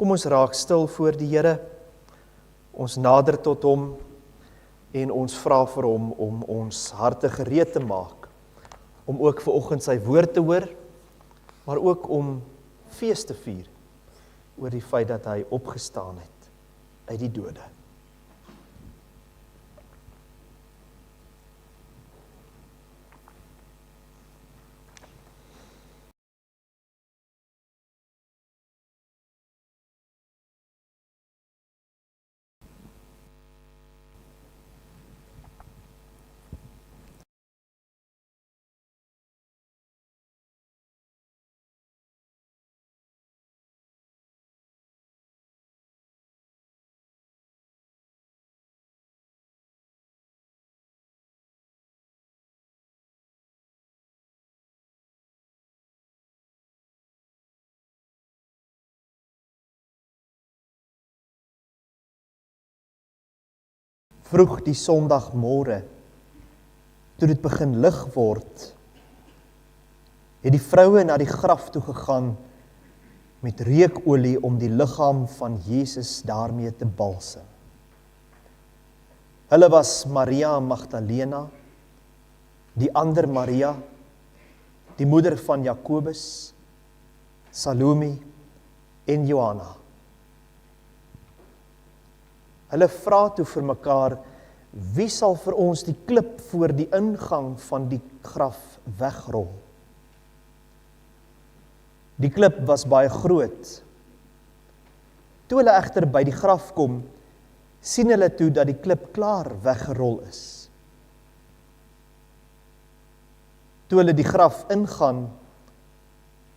Kom ons raak stil voor die Here, ons nader tot hom en ons vra vir hom om ons harte gereed te maak, om ook vanoggend sy woord te hoor, maar ook om fees te vier oor die feit dat hy opgestaan het uit die dode. Vroeg die Sondagmôre, toe dit begin lig word, het die vroue na die graf toe gegaan met reukolie om die liggaam van Jesus daarmee te balsem. Hulle was Maria Magdalena, die ander Maria, die moeder van Jakobus, Salome en Johanna. Hulle vra toe vir mekaar, wie sal vir ons die klip voor die ingang van die graf wegrol? Die klip was baie groot. Toe hulle egter by die graf kom, sien hulle toe dat die klip klaar weggerol is. Toe hulle die graf ingaan,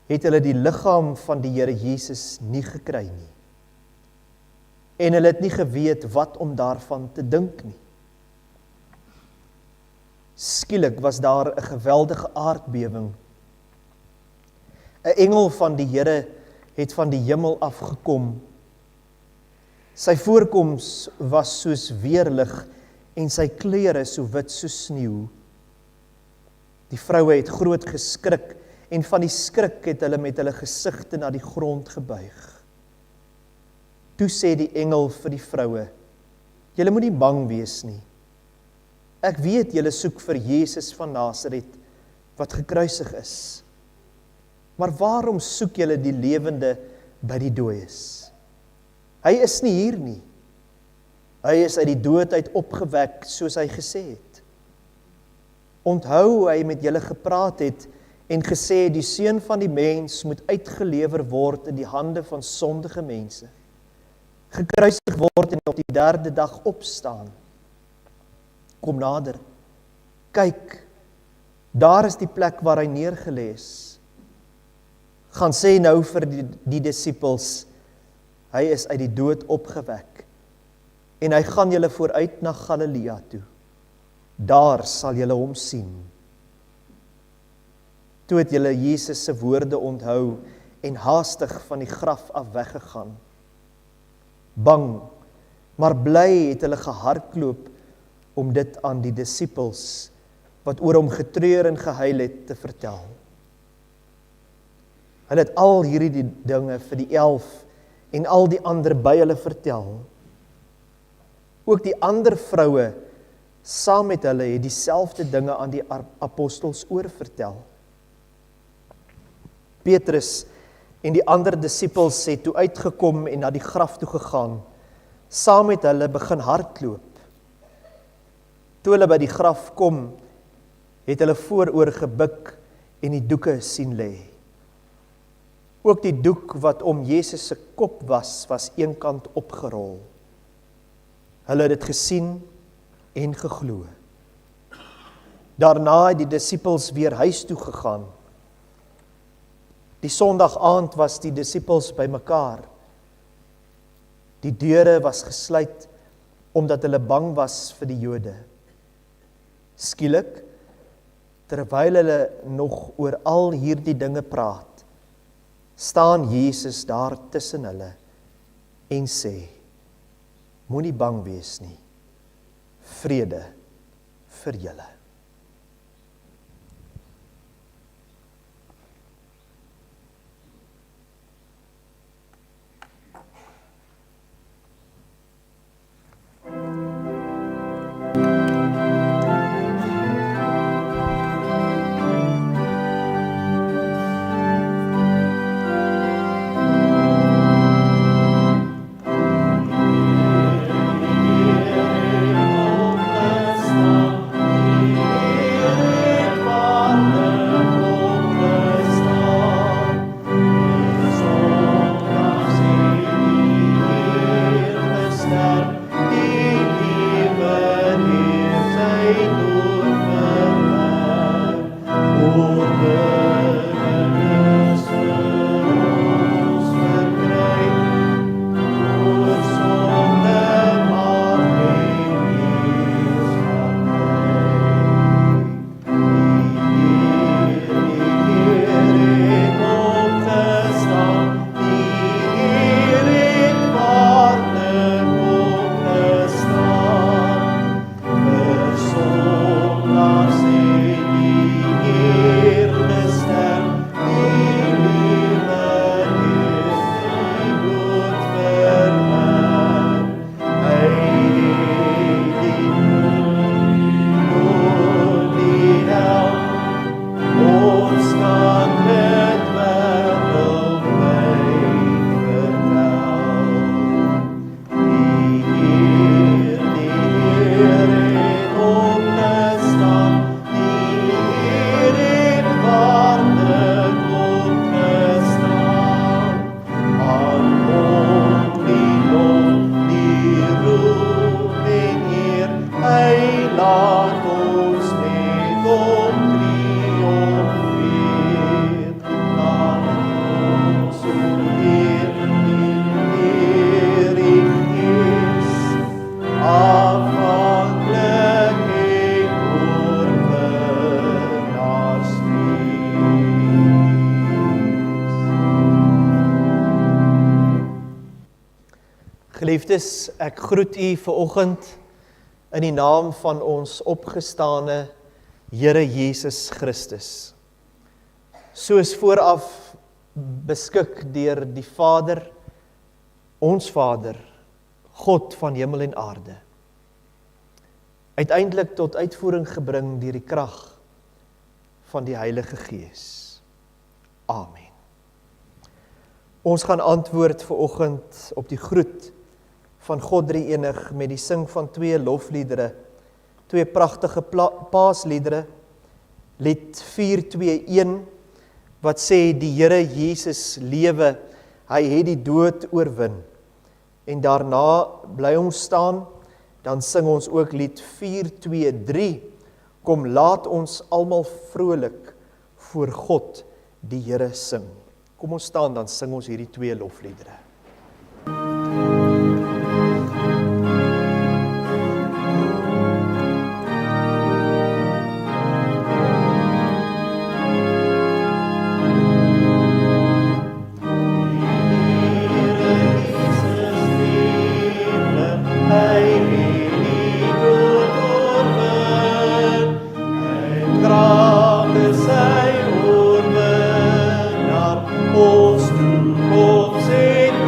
het hulle die liggaam van die Here Jesus nie gekry nie. En hulle het nie geweet wat om daarvan te dink nie. Skielik was daar 'n geweldige aardbewing. 'n Engel van die Here het van die hemel afgekom. Sy voorkoms was soos weerlig en sy klere so wit soos sneeu. Die vroue het groot geskrik en van die skrik het hulle met hulle gesigte na die grond gebuig. Toe sê die engel vir die vroue, julle moet nie bang wees nie. Ek weet julle soek vir Jesus van Nasaret, wat gekruisig is. Maar waarom soek julle die lewende by die dooies? Hy is nie hier nie. Hy is uit die dood uit opgewek, soos hy gesê het. Onthou hoe hy met julle gepraat het en gesê, die Seun van die mens moet uitgelewer word in die hande van sondige mense. Gekruisig word en op die 3de dag opstaan. Kom nader, kyk, daar is die plek waar hy neergelê is. Gaan sê nou vir die disippels, hy is uit die dood opgewek, en hy gaan julle vooruit na Galilea toe. Daar sal julle hom sien. Toe het julle Jesus se woorde onthou en haastig van die graf af weggegaan. Bang, maar bly het hulle gehardloop om dit aan die disippels, wat oor hom getreur en gehuil het, te vertel. Hulle het al hierdie dinge vir die 11 en al die ander by hulle vertel. Ook die ander vroue, saam met hulle, het dieselfde dinge aan die apostels oorvertel. Petrus en die ander disippels het toe uitgekom en na die graf toe gegaan, saam met hulle begin hardloop. Toe hulle by die graf kom, het hulle vooroor gebuk en die doeke sien lê. Ook die doek wat om Jesus se kop was eenkant opgerol. Hulle het dit gesien en geglo. Daarna het die disippels weer huis toe gegaan. Die Sondag aand was die disippels bymekaar. Die deure was gesluit omdat hulle bang was vir die Jode. Skielik, terwyl hulle nog oor al hierdie dinge praat, staan Jesus daar tussen hulle en sê, moenie bang wees nie, vrede vir julle. Geliefdes, ek groet u vanoggend in die naam van ons opgestane Here Jesus Christus. Soos vooraf beskik deur die Vader, ons Vader, God van hemel en aarde. Uiteindelik tot uitvoering gebring deur die krag van die Heilige Gees. Amen. Ons gaan antwoord vanoggend op die groet van God Drie-enig met die sing van 2 lofliedere, 2 pragtige paasliedere, lied 421, wat sê die Here Jesus lewe, hy het die dood oorwin. En daarna bly ons staan, dan sing ons ook lied 423, kom laat ons almal vrolik voor God die Here sing. Kom ons staan, dan sing ons hierdie 2 lofliedere. Ons toekoms en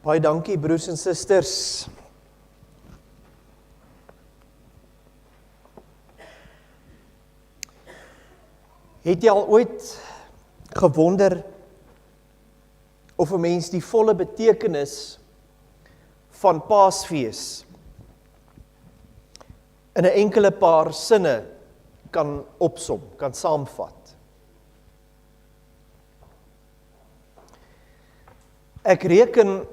Baie dankie broers en susters. Het jy al ooit gewonder of 'n mens die volle betekenis van Paasfees in 'n enkele paar sinne kan opsom, kan saamvat? Ek reken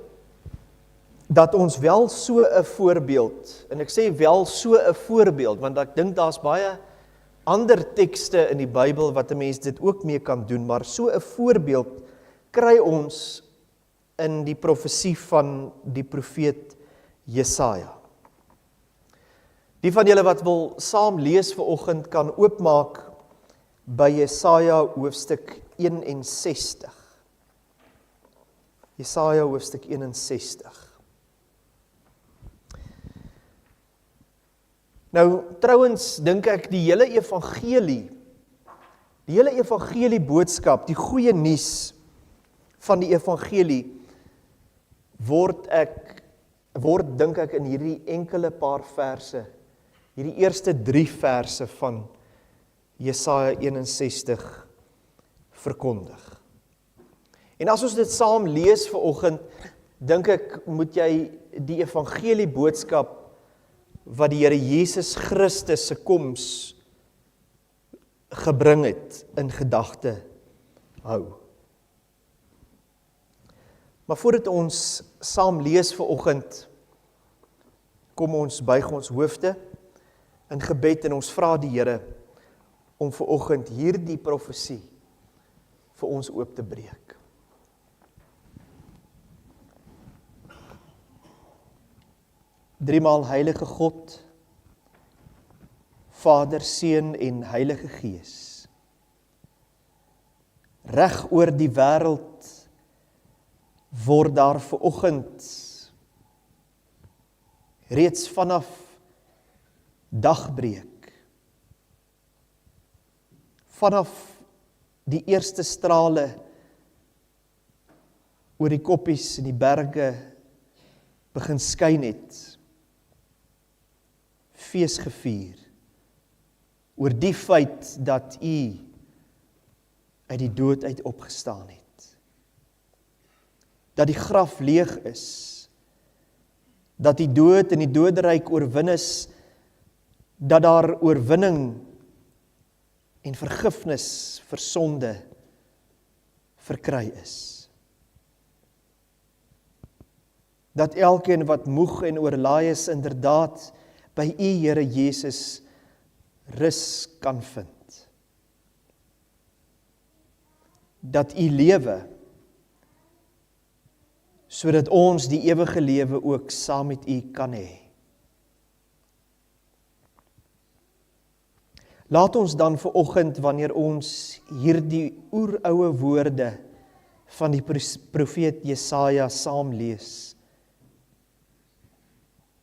dat ons wel so 'n voorbeeld, en ek sê wel so 'n voorbeeld, want ek dink daar's baie ander tekste in die Bybel wat 'n mens dit ook mee kan doen, maar so 'n voorbeeld kry ons in die profesie van die profeet Jesaja. Die van julle wat wil saam lees vanoggend kan oopmaak by Jesaja hoofstuk 61. Jesaja hoofstuk 61. Nou, trouwens dink ek die hele evangelie boodskap, die goeie nuus van die evangelie word dink ek in hierdie enkele paar verse, hierdie eerste 3 verse van Jesaja 61 verkondig. En as ons dit saam lees vanoggend, dink ek moet jy die evangelie boodskap wat die Here Jesus Christus se koms gebring het in gedagte hou. Maar voordat ons saam lees vanoggend, kom ons buig ons hoofde in gebed en ons vra die Here om vanoggend hierdie profesie vir ons oop te breek. Driemaal heilige God, Vader, Seun en Heilige Gees. Reg oor die wêreld word daar vanoggend reeds vanaf dagbreek, vanaf die eerste strale oor die koppies en die berge begin skyn het, fees gevier oor die feit dat U uit die dood uit opgestaan het. Dat die graf leeg is, dat die dood en die doderyk oorwin is, dat daar oorwinning en vergifnis vir sonde verkry is. Dat elkeen wat moeg en oorlaai is inderdaad by U, Here Jesus, rus kan vind. Dat U lewe, sodat ons die ewige lewe ook saam met U kan hê. Laat ons dan vanoggend, wanneer ons hierdie oeroue woorde van die profeet Jesaja saam lees,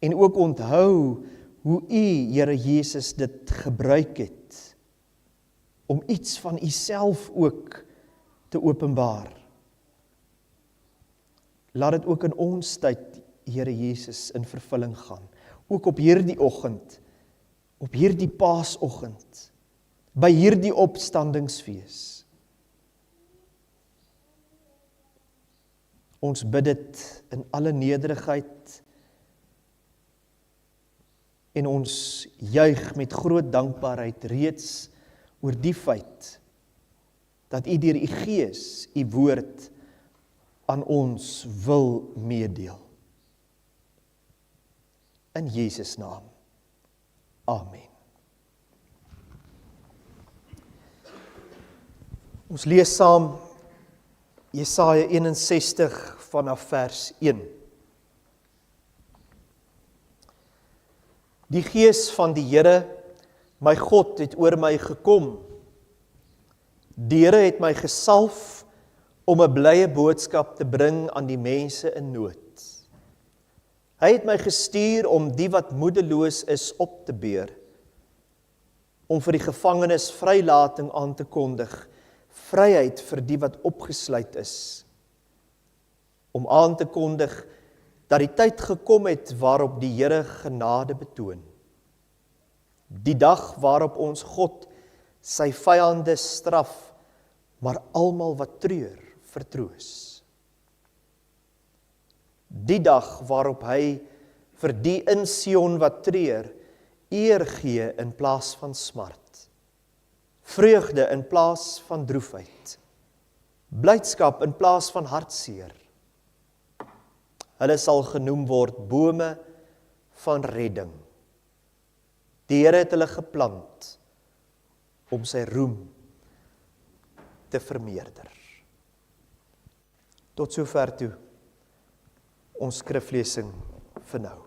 en ook onthou hoe U, Here Jesus, dit gebruik het om iets van U self ook te openbaar. Laat dit ook in ons tyd, Here Jesus, in vervulling gaan. Ook op hierdie oggend, op hierdie Paasoggend, by hierdie opstandingsfees. Ons bid dit in alle nederigheid en ons juig met groot dankbaarheid reeds oor die feit dat U deur U Gees, U woord aan ons wil meedeel. In Jesus naam. Amen. Ons lees saam Jesaja 61 vanaf vers 1. Die Gees van die Here, my God, het oor my gekom. Die Here het my gesalf om 'n blye boodskap te bring aan die mense in nood. Hy het my gestuur om die wat moedeloos is op te beur, om vir die gevangenes vrylating aan te kondig, vryheid vir die wat opgesluit is, om aan te kondig dat die tyd gekom het waarop die Here genade betoon. Die dag waarop ons God sy vyande straf, maar almal wat treur vertroos. Die dag waarop hy vir die in Sion wat treur, eer gee in plaas van smart, vreugde in plaas van droefheid, blydskap in plaas van hartseer. Hulle sal genoem word bome van redding. Die Here het hulle geplant om sy roem te vermeerder. Tot sover toe ons skriflesing vir nou.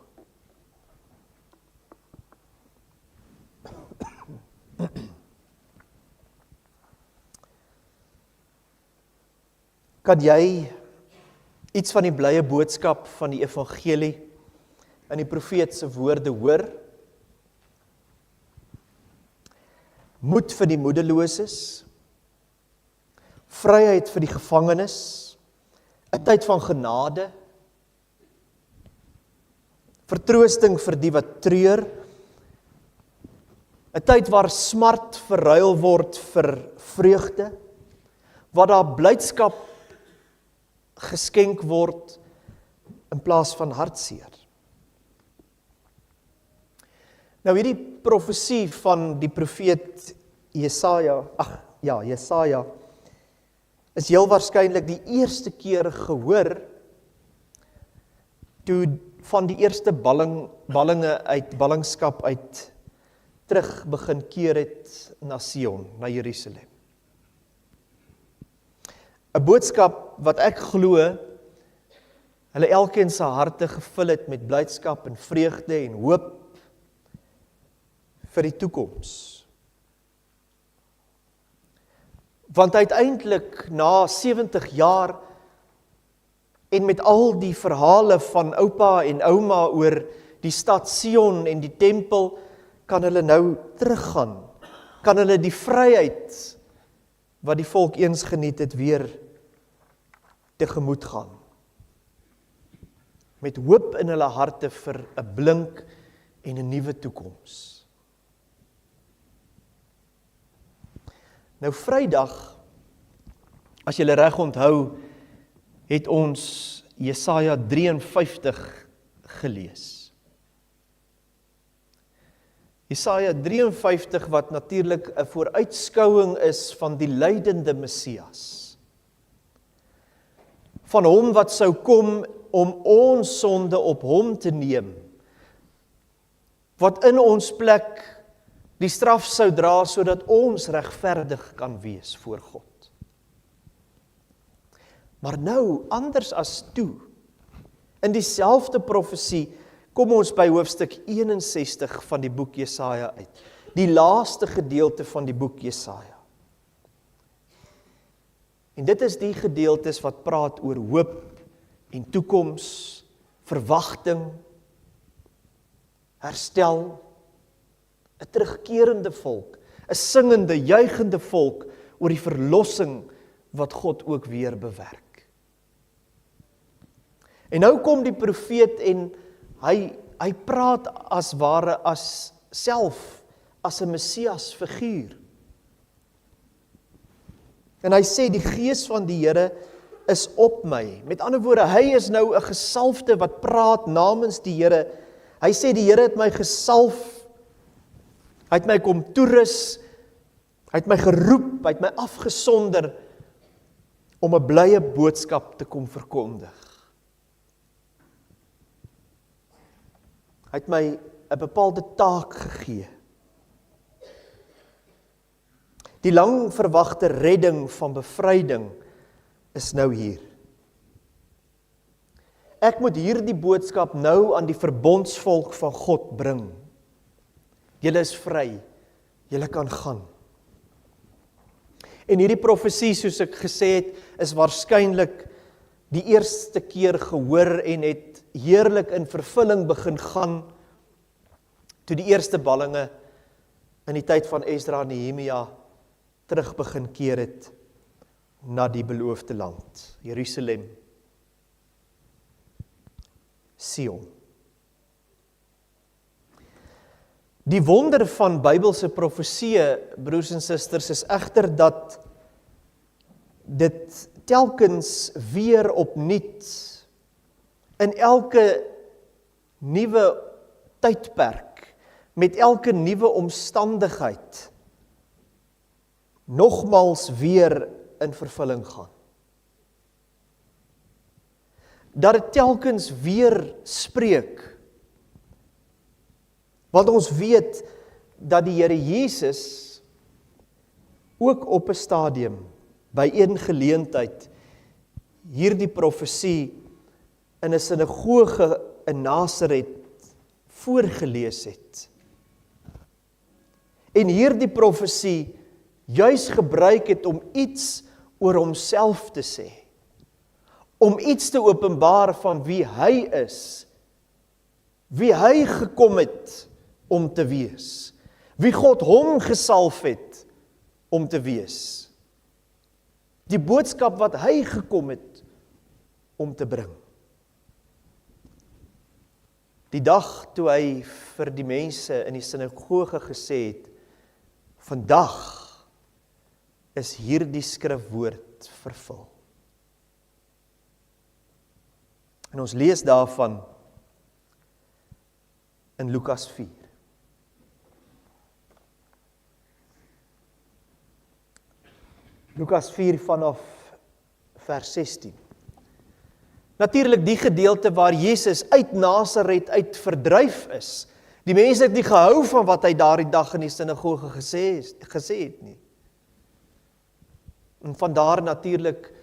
Kan jy iets van die blye boodskap van die evangelie in die profeet se woorde hoor? Moed vir die moedeloses, vryheid vir die gevangenes, 'n tyd van genade, vertroosting vir die wat treur, 'n tyd waar smart verruil word vir vreugde, waar daar blydskap geskenk word in plaas van hartseer. Nou hierdie profesie van die profeet Jesaja, Jesaja, is heel waarskynlik die eerste keer gehoor toe van die eerste ballingskap uit terug begin keer het na Sion, na Jerusalem. 'n boodskap wat ek glo, hulle elkeen se harte gevul het met blydskap en vreugde en hoop vir die toekoms. Want uiteindelik na 70 jaar en met al die verhale van oupa en ouma oor die stad Sion en die tempel, kan hulle nou teruggaan, kan hulle die vryheid wat die volk eens geniet het weer tegemoet gaan. Met hoop in hulle harte vir 'n blink en 'n nuwe toekoms. Nou Vrydag, as julle reg onthou, het ons Jesaja 53 gelees. Jesaja 53 wat natuurlik 'n vooruitskouing is van die lydende Messias. Van hom wat sou kom om ons sonde op hom te neem, wat in ons plek die straf sou dra, sodat ons regverdig kan wees voor God. Maar nou, anders as toe, in dieselfde profesie, kom ons by hoofstuk 61 van die boek Jesaja uit, die laaste gedeelte van die boek Jesaja. En dit is die gedeeltes wat praat oor hoop en toekoms, verwagting, herstel, 'n terugkerende volk, 'n singende, juigende volk oor die verlossing wat God ook weer bewerk. En nou kom die profeet en hy praat as ware as self as 'n Messias figuur. En hy sê die gees van die Here is op my. Met ander woorde, hy is nou 'n gesalfde wat praat namens die Here. Hy sê die Here het my gesalf, hy het my kom toerus, hy het my geroep, hy het my afgesonder om 'n blye boodskap te kom verkondig. Hy het my 'n bepaalde taak gegee. Die lang verwagte redding van bevryding is nou hier. Ek moet hierdie boodskap nou aan die verbondsvolk van God bring. Julle is vry, julle kan gaan. En hierdie profesie, soos ek gesê het, is waarskynlik die eerste keer gehoor en het heerlik in vervulling begin gaan toe die eerste ballinge in die tyd van Esdra en Nehemia terug begin keer het na die beloofde land, Jerusalem. Sion. Die wonder van Bybelse profeseë, broers en susters, is egter dat dit telkens weer opnuut in elke nuwe tydperk, met elke nuwe omstandigheid, nogmals weer in vervulling gaan. Dat dit telkens weer spreek, want ons weet dat die Here Jesus ook op 'n stadium, by een geleentheid, hierdie profesie in 'n sinagoge in Nasaret voorgelees het. En hierdie profesie juis gebruik het om iets oor homself te sê, om iets te openbaar van wie hy is, wie hy gekom het om te wees, wie God hom gesalf het om te wees, die boodskap wat hy gekom het om te bring. Die dag toe hy vir die mense in die sinagoge gesê het, vandag is hierdie skrifwoord vervul. En ons lees daarvan in Lukas 4. Lukas 4 vanaf vers 16. Natuurlik die gedeelte waar Jesus uit Nasaret uit verdryf is. Die mense het nie gehou van wat hy daardie dag in die sinagoge gesê het nie. En vandaar natuurlik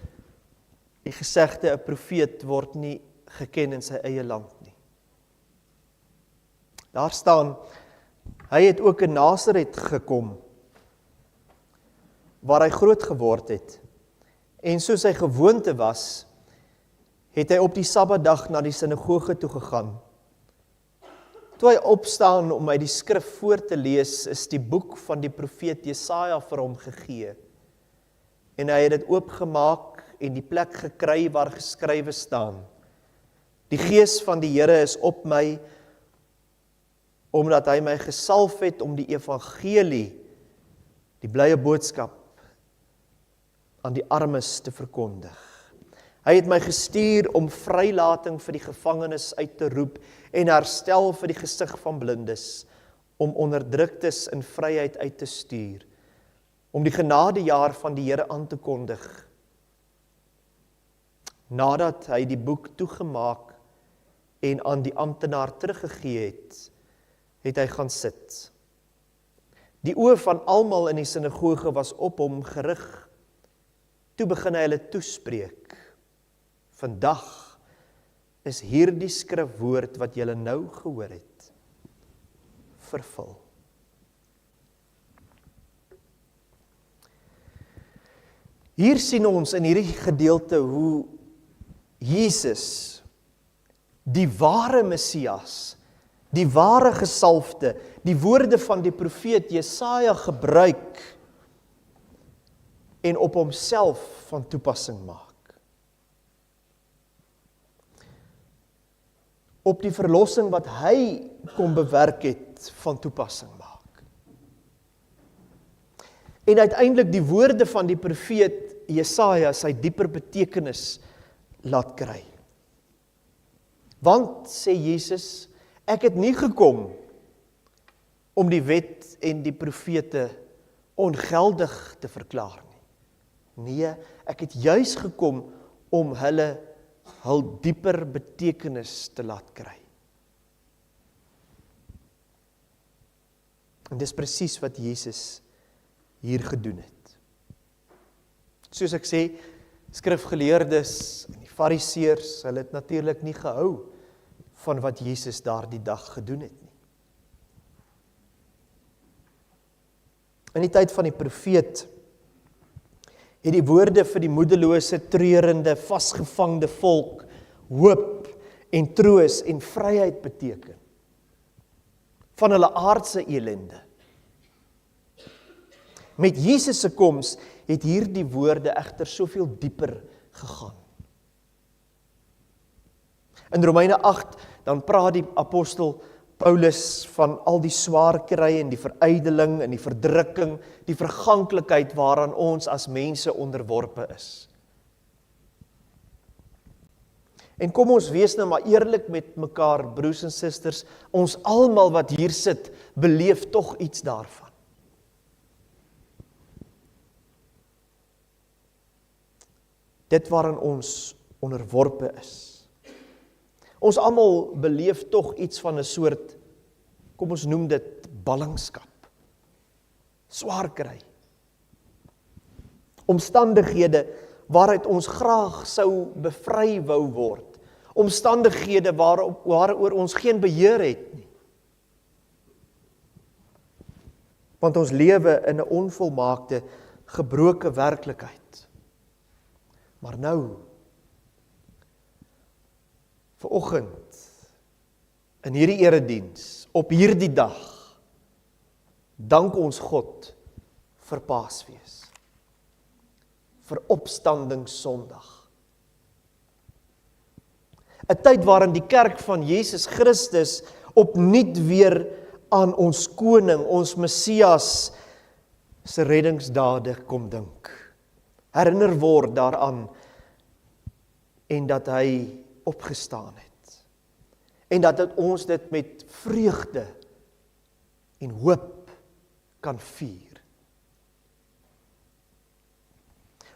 die gesegde, 'n profeet word nie geken in sy eie land nie. Daar staan, hy het ook in Nasaret gekom, waar hy groot geword het. En soos sy gewoonte was, het hy op die Sabbatdag na die sinagoge toe gegaan. Toe hy opstaan om uit die skrif voor te lees, is die boek van die profeet Jesaja vir hom gegee. En hy het dit oopgemaak en die plek gekry waar geskrywe staan: Die Gees van die Here is op my, omdat hy my gesalf het om die evangelie, die blye boodskap, aan die armes te verkondig. Hy het my gestuur om vrylating vir die gevangenes uit te roep en herstel vir die gesig van blindes, om onderdruktes in vryheid uit te stuur, om die genadejaar van die Here aan te kondig. Nadat hy die boek toegemaak en aan die amptenaar teruggegee het, het hy gaan sit. Die oë van almal in die sinagoge was op hom gerig. Toe begin hy hulle toespreek: Vandag is hierdie skrifwoord wat julle nou gehoor het, vervul. Hier sien ons in hierdie gedeelte hoe Jesus, die ware Messias, die ware gesalfde, die woorde van die profeet Jesaja gebruik en op homself van toepassing maak. Op die verlossing wat hy kom bewerk het, van toepassing maak. En uiteindelik die woorde van die profeet Jesaja sy dieper betekenis laat kry. Want, sê Jesus, ek het nie gekom om die wet en die profete ongeldig te verklaar nie. Nee, ek het juis gekom om hulle hul dieper betekenis te laat kry. En dis presies wat Jesus hier gedoen het. Soos ek sê, skrifgeleerdes en die fariseërs, hulle het natuurlik nie gehou van wat Jesus daardie dag gedoen het nie. In die tyd van die profeet het die woorde vir die moedelose, treurende, vasgevangde volk hoop en troos en vryheid beteken van hulle aardse elende. Met Jesus se koms het hierdie woorde egter soveel dieper gegaan. In Romeine 8 dan praat die apostel Paulus van al die swaar kry en die verydeling en die verdrukking, die verganklikheid waaraan ons as mense onderworpe is. En kom ons wees nou maar eerlik met mekaar, broers en susters, ons almal wat hier sit, beleef tog iets daarvan. Dit waaraan ons onderworpe is. Ons almal beleef tog iets van 'n soort, kom ons noem dit ballingskap, swaar kry. Omstandighede waaruit ons graag sou bevry wou word. Omstandighede waaroor ons geen beheer het nie. Want ons lewe in 'n onvolmaakte, gebroke werklikheid. Maar nou, vanoggend, in hierdie erediens, op hierdie dag, dank ons God vir Paasfees, vir Opstandingssondag. 'n Tyd waarin die kerk van Jesus Christus opnuut weer aan ons koning, ons Messias, se reddingsdade kom dink. Herinner word daaraan en dat hy opgestaan het. En dat ons dit met vreugde en hoop kan vier.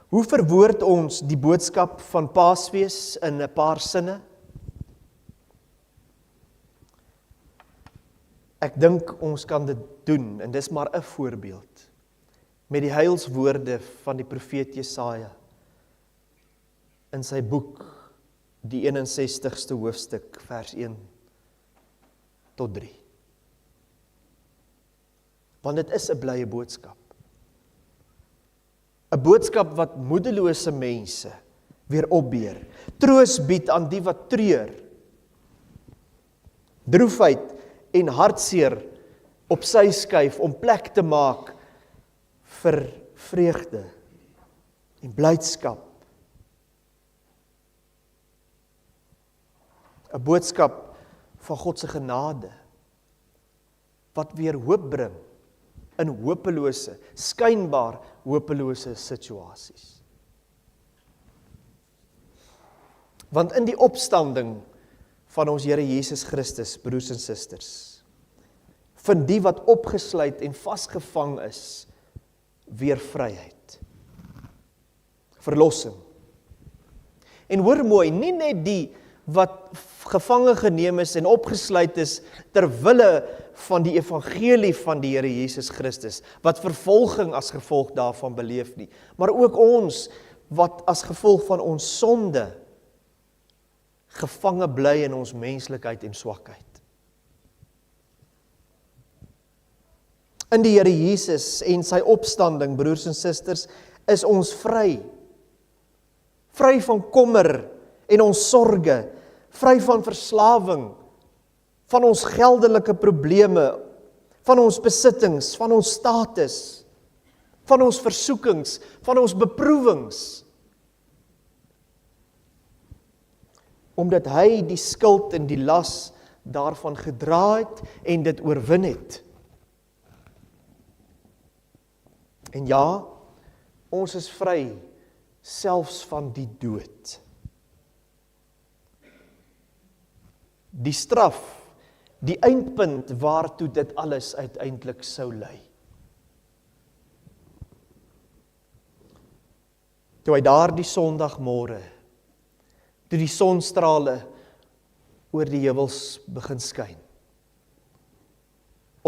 Hoe verwoord ons die boodskap van Paasfees in 'n paar sinne? Ek dink ons kan dit doen, en dis maar 'n voorbeeld, met die heilswoorde van die profeet Jesaja in sy boek, die 61ste hoofstuk, vers 1 tot 3. Want dit is 'n blye boodskap. 'n Boodskap wat moedelose mense weer opbeer, troos bied aan die wat treur, droefheid en hartseer op sy skuif om plek te maak vir vreugde en blydskap. 'n Boodskap van God se genade, wat weer hoop bring in hopelose, skynbaar hopelose situasies. Want in die opstanding van ons Here Jesus Christus, broers en susters, vind die wat opgesluit en vasgevang is, weer vryheid, verlossing. En hoor mooi, nie net die wat gevange geneem is en opgesluit is ter wille van die evangelie van die Here Jesus Christus, wat vervolging as gevolg daarvan beleef nie, maar ook ons wat as gevolg van ons sonde gevange bly in ons menslikheid en swakheid. In die Here Jesus en sy opstanding, broers en susters, is ons vry. Vry van kommer en ons sorge, vry van verslawing, van ons geldelike probleme, van ons besittings, van ons status, van ons versoekings, van ons beproewings. Omdat hy die skuld en die las daarvan gedra het en dit oorwin het. En ja, ons is vry selfs van die dood. Die straf, die eindpunt waartoe dit alles uiteindelik sou lei. Toe hy daardie Sondagmôre, toe die sonstrale oor die heuwels begin skyn,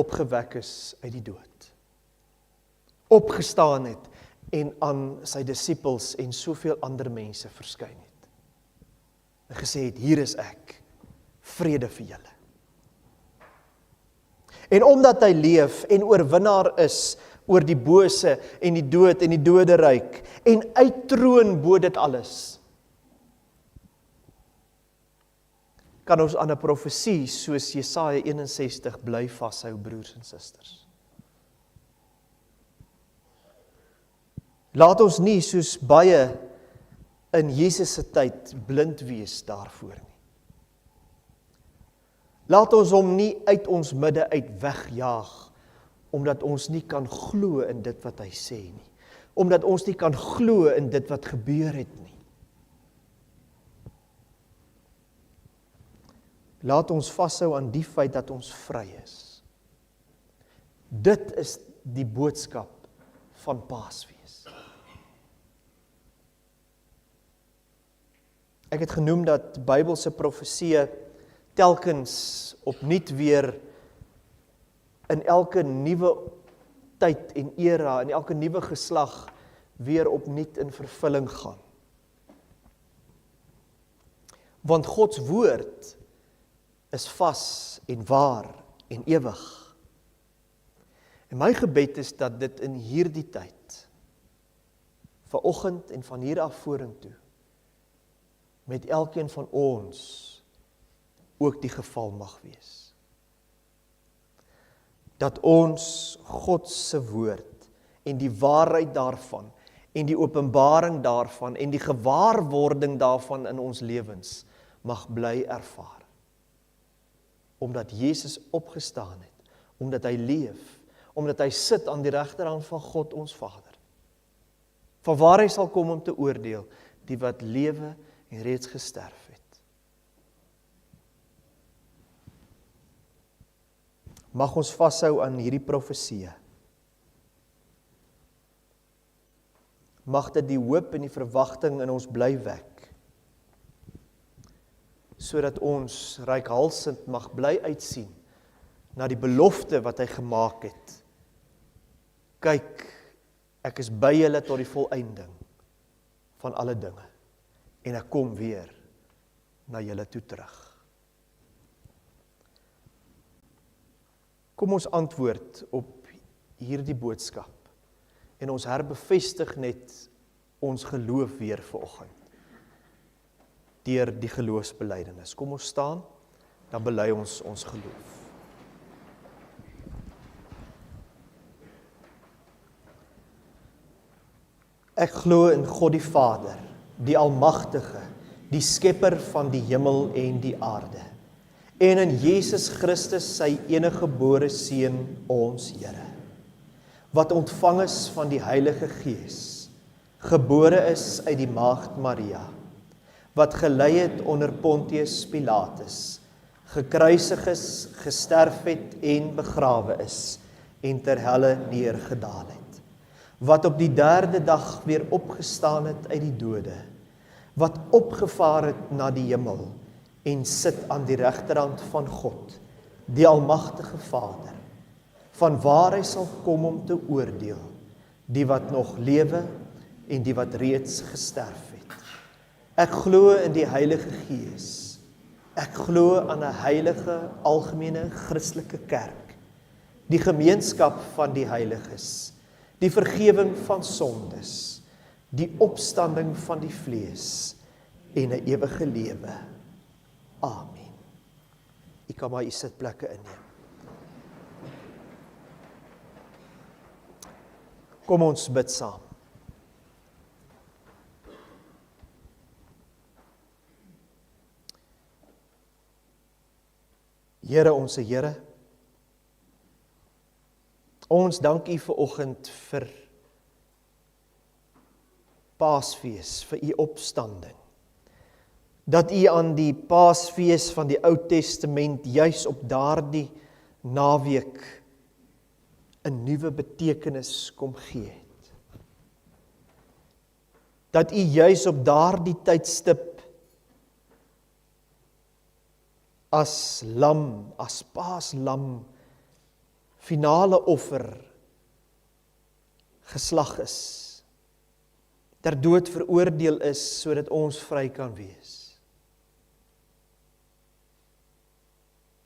opgewek is uit die dood, opgestaan het en aan sy disippels en soveel ander mense verskyn het. En gesê het, hier is ek, vrede vir julle. En omdat hy leef en oorwinnaar is oor die bose en die dood en die doderyk en uittroon bo dit alles, kan ons aan 'n profesie soos Jesaja 61 bly vashou, broers en susters. Laat ons nie soos baie in Jesus se tyd blind wees daarvoor nie. Laat ons hom nie uit ons midde uit wegjaag, omdat ons nie kan glo in dit wat hy sê nie. Omdat ons nie kan glo in dit wat gebeur het nie. Laat ons vashou aan die feit dat ons vry is. Dit is die boodskap van Paasfees. Ek het genoem dat Bybelse profeseë telkens opnuut weer in elke nuwe tyd en era, in elke nuwe geslag weer opnuut in vervulling gaan. Want Gods woord is vas en waar en ewig. En my gebed is dat dit in hierdie tyd, vanoggend en van hier af vorentoe, met elkeen van ons ook die geval mag wees. Dat ons God se woord en die waarheid daarvan en die openbaring daarvan en die gewaarwording daarvan in ons lewens mag bly ervaar. Omdat Jesus opgestaan het, omdat hy leef, omdat hy sit aan die regterhand van God ons Vader. Vanwaar hy sal kom om te oordeel die wat lewe en reeds gesterf het. Mag ons vashou aan hierdie profeseë. Mag dit die hoop en die verwagting in ons bly wek, sodat ons reikhalsend mag bly uitsien na die belofte wat hy gemaak het. Kyk, ek is by julle tot die volëinding van alle dinge, en ek kom weer na julle toe terug. Kom ons antwoord op hierdie boodskap en ons herbevestig net ons geloof weer vanoggend deur die geloofsbelijdenis. Kom ons staan, dan bely ons ons geloof. Ek glo in God die Vader, die Almagtige, die Skepper van die hemel en die aarde, en in Jesus Christus sy enige gebore Seun, ons Here, wat ontvang is van die Heilige Gees, gebore is uit die Maagd Maria, wat gelei het onder Pontius Pilatus, gekruisig is, gesterf het en begrawe is, en ter helle neergedaal het, wat op die 3de dag weer opgestaan het uit die dode, wat opgevaar het na die hemel, en sit aan die regterhand van God, die Almagtige Vader, van waar hy sal kom om te oordeel, die wat nog lewe en die wat reeds gesterf het. Ek glo in die Heilige Gees. Ek glo aan 'n heilige, algemene Christelike kerk, die gemeenskap van die heiliges, die vergewing van sondes, die opstanding van die vlees en 'n ewige lewe. Amen. U kan maar u sitplekke inneem. Kom ons bid saam. Here, onse Here, ons dank U vanoggend vir Paasfees, vir U opstanding. Dat U aan die Paasfees van die Ou Testament juis op daardie naweek 'n nuwe betekenis kom gee het. Dat U juis op daardie tydstip as lam, as Paaslam, finale offer geslag is, ter dood veroordeel is, sodat ons vry kan wees.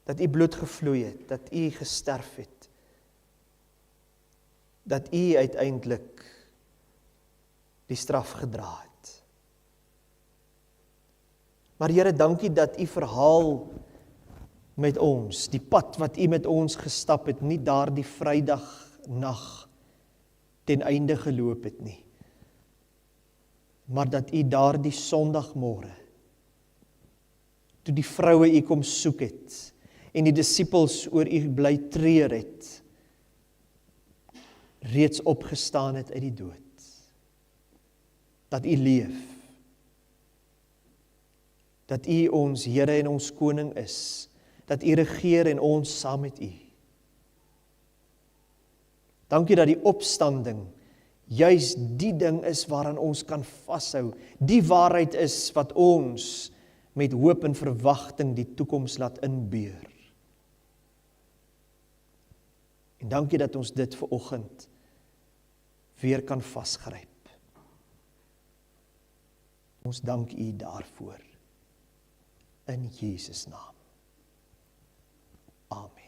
Dat U bloed gevloei het, dat U gesterf het, dat U uiteindelik die straf gedra het. Maar Here, dankie dat U verhaal met ons, die pad wat U met ons gestap het, nie daardie Vrydagnag ten einde geloop het nie, maar dat U daardie Sondagmôre, toe die vroue U kom soek het, en die disippels oor u bly treur het, reeds opgestaan het uit die dood. Dat u leef. Dat u ons Here en ons Koning is. Dat u regeer en ons saam met u. Dankie dat die opstanding juis die ding is waaraan ons kan vashou. Die waarheid is wat ons met hoop en verwagting die toekoms laat inbeur. En dankie dat ons dit vanoggend weer kan vasgryp. Ons dank u daarvoor. In Jesus naam. Amen.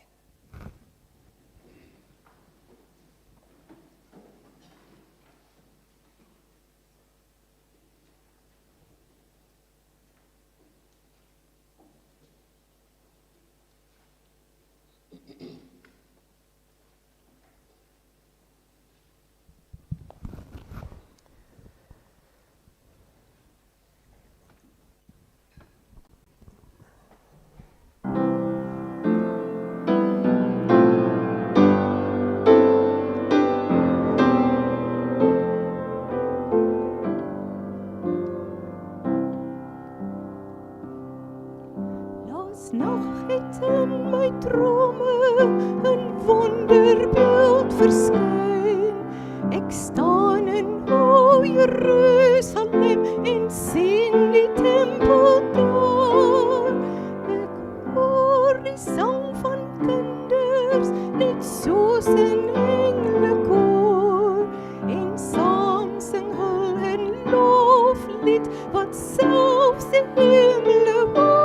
Nog het in my drome 'n wonderbeeld verskyn. Ek staan in o Jerusalem en sien die tempel daar. Ek hoor die sang van kinders, net soos 'n engelekoor. En saam sing hul 'n loflied wat selfs die hemele hoor.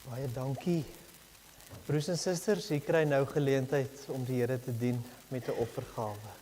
Baie dankie. Broers en susters, jy kry nou geleentheid om die Here te dien met 'n offergawe.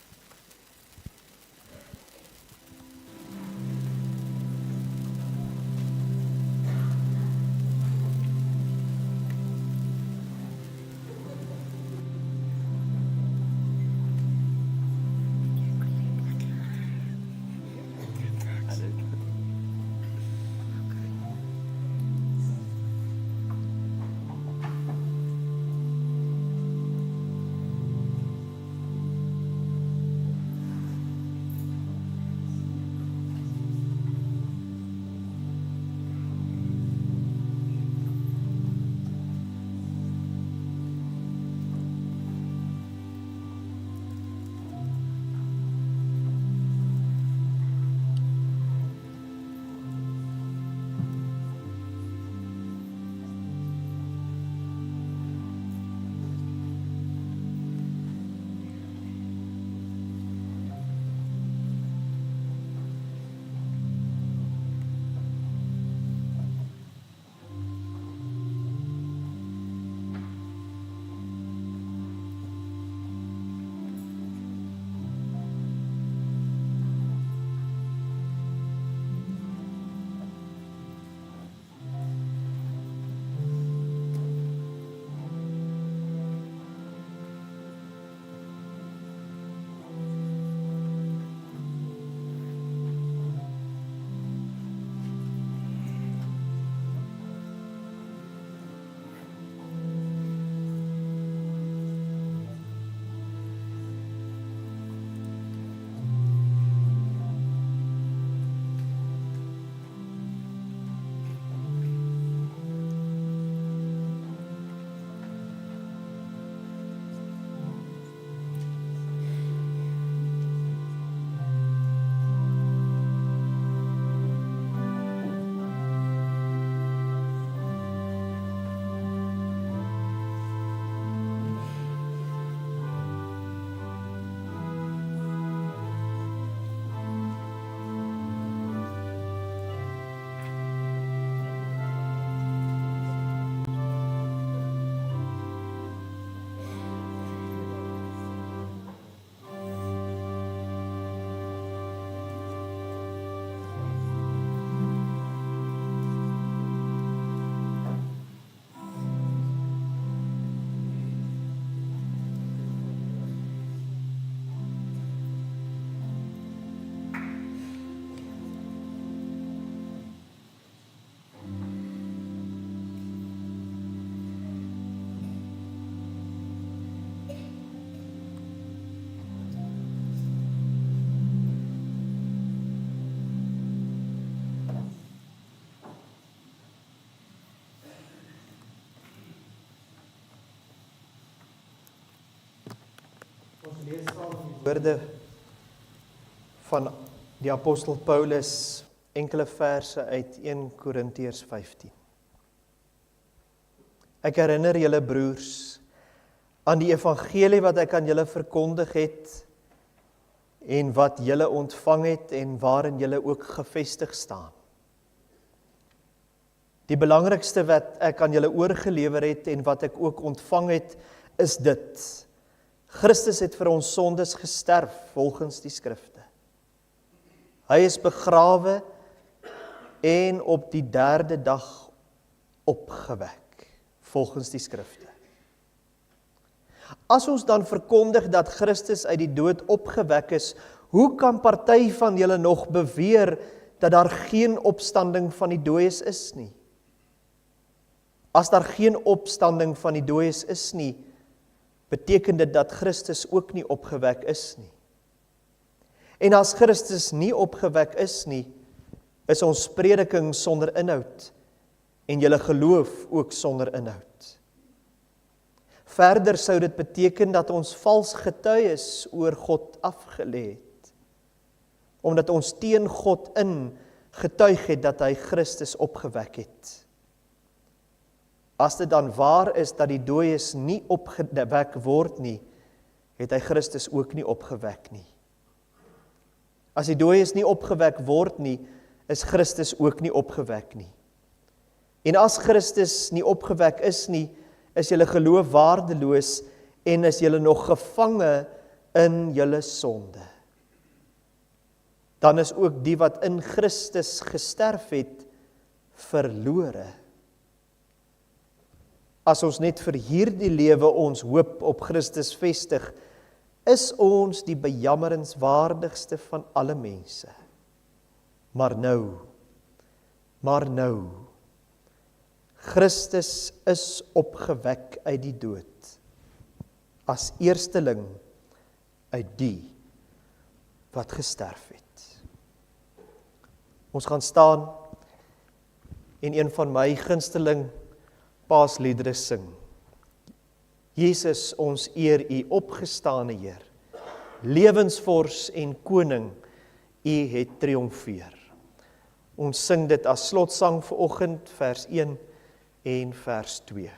Ons lees saam die woorde van die apostel Paulus, enkele verse uit 1 Korintiërs 15. Ek herinner julle broers aan die evangelie wat ek aan julle verkondig het en wat julle ontvang het en waarin julle ook gevestig staan. Die belangrikste wat ek aan julle oorgelewer het en wat ek ook ontvang het, is dit: Christus het vir ons sondes gesterf volgens die skrifte. Hy is begrawe en op die 3de dag opgewek volgens die skrifte. As ons dan verkondig dat Christus uit die dood opgewek is, hoe kan party van julle nog beweer dat daar geen opstanding van die dooies is nie? As daar geen opstanding van die dooies is nie, beteken dit dat Christus ook nie opgewek is nie. En as Christus nie opgewek is nie, is ons prediking sonder inhoud en julle geloof ook sonder inhoud. Verder sou dit beteken dat ons vals getuies oor God afgelê het, omdat ons teen God in getuig het dat hy Christus opgewek het. As dit dan waar is dat die dooies nie opgewek word nie, het hy Christus ook nie opgewek nie. As die dooies nie opgewek word nie, is Christus ook nie opgewek nie. En as Christus nie opgewek is nie, is julle geloof waardeloos en is julle nog gevange in julle sonde. Dan is ook die wat in Christus gesterf het, verlore. As ons net vir hierdie lewe ons hoop op Christus vestig, is ons die bejammeringswaardigste van alle mense. Maar nou, Christus is opgewek uit die dood, as eersteling uit die wat gesterf het. Ons gaan staan en een van my gunsteling paasliedere sing. Jesus, ons eer U opgestane Heer, lewensvors en koning, U het triomfeer. Ons sing dit as slotsang vanoggend, vers 1 en vers 2.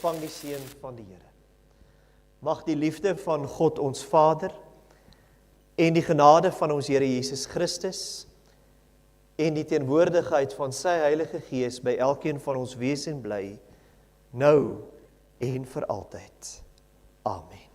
Ontvang die seën van die Here. Mag die liefde van God ons Vader en die genade van ons Here Jesus Christus en die teenwoordigheid van sy Heilige Gees by elkeen van ons wees en bly, nou en vir altyd. Amen.